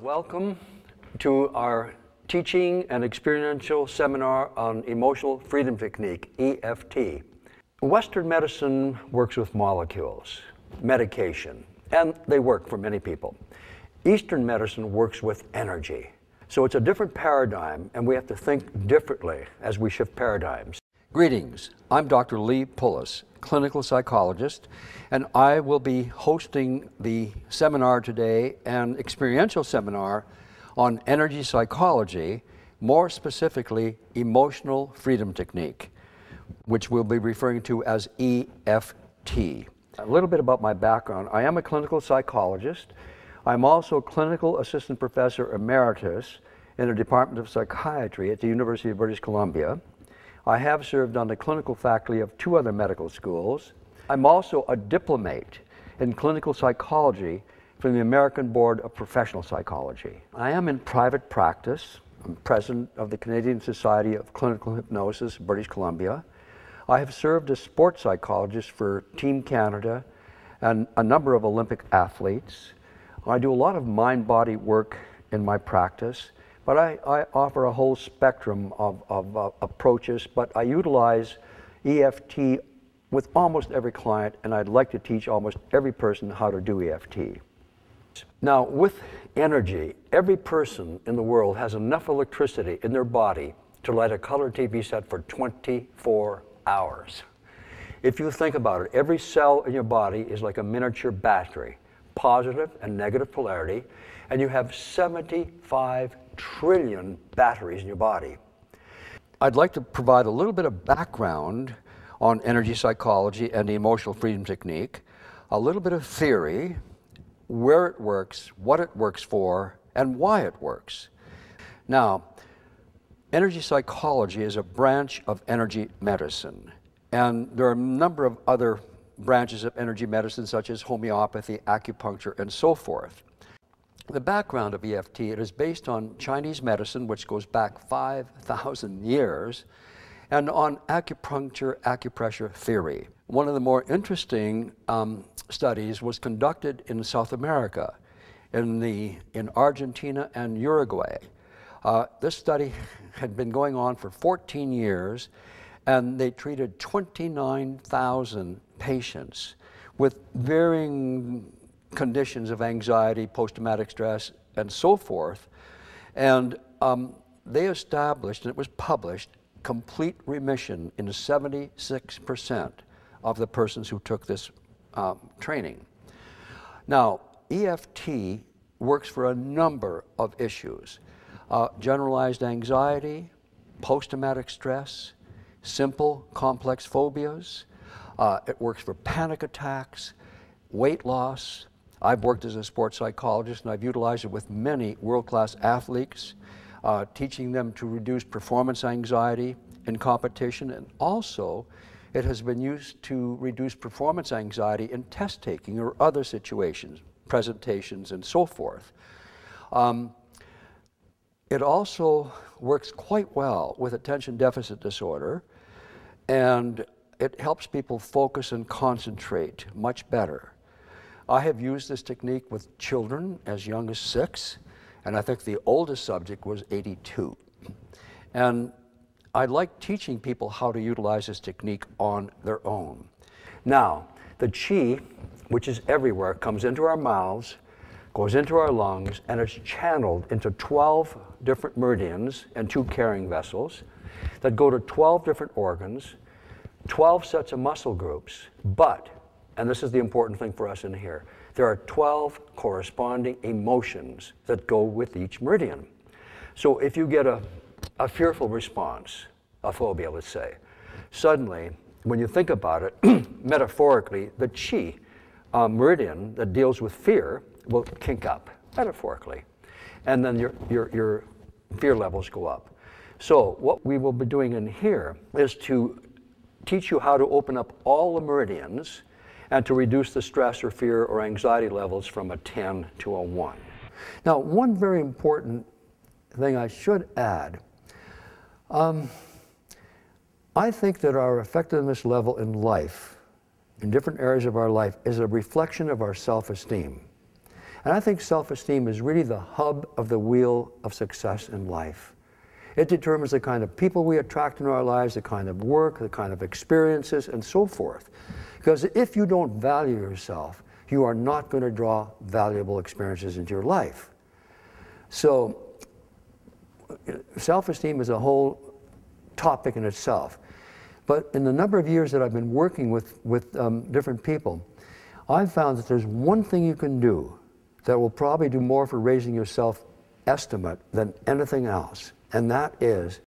Welcome to our teaching and experiential seminar on emotional freedom technique, EFT. Western medicine works with molecules, medication, and they work for many people. Eastern medicine works with energy. So it's a different paradigm, and we have to think differently as we shift paradigms. Greetings, I'm Dr. Lee Pullis, clinical psychologist, and I will be hosting the seminar today, an experiential seminar on energy psychology, more specifically emotional freedom technique, which we'll be referring to as EFT. A little bit about my background. I am a clinical psychologist. I'm also clinical assistant professor emeritus in the Department of Psychiatry at the University of British Columbia. I have served on the clinical faculty of 2 other medical schools. I'm also a diplomate in clinical psychology from the American Board of Professional Psychology. I am in private practice. I'm president of the Canadian Society of Clinical Hypnosis, British Columbia. I have served as sports psychologist for Team Canada and a number of Olympic athletes. I do a lot of mind-body work in my practice, but I offer a whole spectrum of approaches, but I utilize EFT with almost every client, and I'd like to teach almost every person how to do EFT. Now, with energy, every person in the world has enough electricity in their body to light a color TV set for 24 hours. If you think about it, every cell in your body is like a miniature battery, positive and negative polarity, and you have 75 trillion batteries in your body. I'd like to provide a little bit of background on energy psychology and the emotional freedom technique, a little bit of theory, where it works, what it works for, and why it works. Now, energy psychology is a branch of energy medicine, and there are a number of other branches of energy medicine such as homeopathy, acupuncture, and so forth. The background of EFT, it is based on Chinese medicine, which goes back 5,000 years, and on acupuncture, acupressure theory. One of the more interesting studies was conducted in South America, in Argentina and Uruguay. This study had been going on for 14 years, and they treated 29,000 patients with varying conditions of anxiety, post-traumatic stress, and so forth. And they established, and it was published, complete remission in 76% of the persons who took this training. Now, EFT works for a number of issues. Generalized anxiety, post-traumatic stress, simple complex phobias. It works for panic attacks, weight loss. I've worked as a sports psychologist, and I've utilized it with many world-class athletes, teaching them to reduce performance anxiety in competition, and also it has been used to reduce performance anxiety in test taking or other situations, presentations, and so forth. It also works quite well with attention deficit disorder, and it helps people focus and concentrate much better. I have used this technique with children as young as 6, and I think the oldest subject was 82. And I like teaching people how to utilize this technique on their own. Now, the qi, which is everywhere, comes into our mouths, goes into our lungs, and is channeled into 12 different meridians and 2 carrying vessels that go to 12 different organs, 12 sets of muscle groups, but, and this is the important thing for us in here, there are 12 corresponding emotions that go with each meridian. So if you get a fearful response, a phobia, let's say, suddenly, when you think about it, metaphorically, the qi meridian that deals with fear will kink up, metaphorically. And then your fear levels go up. So what we will be doing in here is to teach you how to open up all the meridians and to reduce the stress or fear or anxiety levels from a 10 to a 1. Now, one very important thing I should add, I think that our effectiveness level in life, in different areas of our life, is a reflection of our self-esteem. And I think self-esteem is really the hub of the wheel of success in life. It determines the kind of people we attract in our lives, the kind of work, the kind of experiences, and so forth. Because if you don't value yourself, you are not going to draw valuable experiences into your life. So, self-esteem is a whole topic in itself. But in the number of years that I've been working with different people, I've found that there's one thing you can do that will probably do more for raising your self-estimate than anything else, and that is